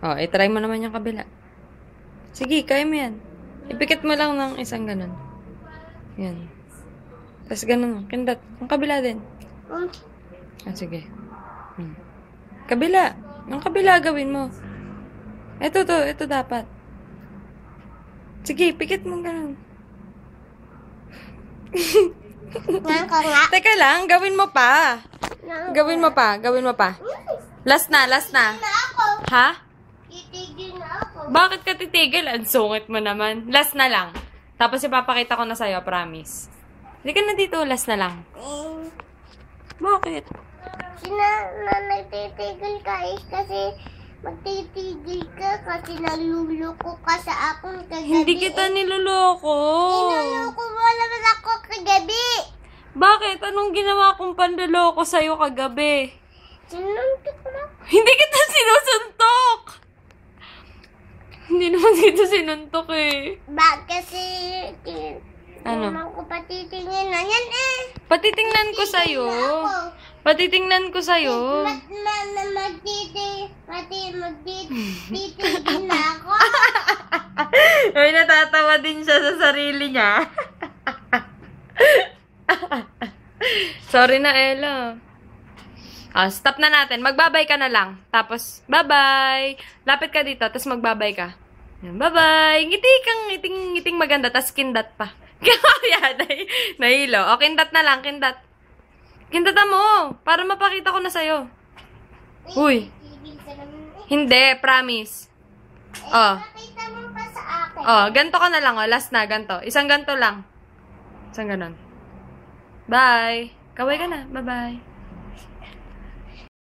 Oh, try mo naman yung kabila. Sige, kaya mo yan. Ipikit mo lang ng isang ganun. Yan. Tapos ganun. Kindat. Ang kabila din. Ah, sige. Kabila. Ang kabila gawin mo. Ito dapat. Sige, pikit mo ganun. Teka lang, gawin mo pa. Gawin mo pa. Last na. Ha? Titigil na ako. Bakit ka titigil? Ang sungit mo naman. Last na lang. Tapos ipapakita ko na sa'yo, promise. Hindi ka na dito, last na lang. Bakit? Nagtitigil ka kasi magtitigil ka kasi naluloko ka sa akong kagabi. Hindi kita niloloko. Niloloko mo naman ako kagabi. Bakit? Anong ginawa kong panloloko sa'yo kagabi? Sinuntok mo. Hindi kita sinusuntok! Hindi naman kita sinuntok eh. Bakit kasi... Ano? Naman ko patitingin na yan eh. Patitingnan ko sa'yo. Patitingnan ko sa'yo. Magtitigil na ako. Ay, natatawa din siya sa sarili niya. Sorry na, Ella. Stop na natin. Magbabay ka na lang. Tapos, bye-bye. Lapit ka dito, tapos magbabay ka. Bye-bye. Ngiting maganda, tapos kindat pa. Kaya, nahilo. O, kindat na lang, kindat. Kindata mo, para mapakita ko na sa'yo. Uy. Hindi, promise. Pakita mo pa sa akin. Ganto ka na lang, last na, ganto. Isang ganto lang. Isang ganon. Bye. Kaway ka na. Bye-bye.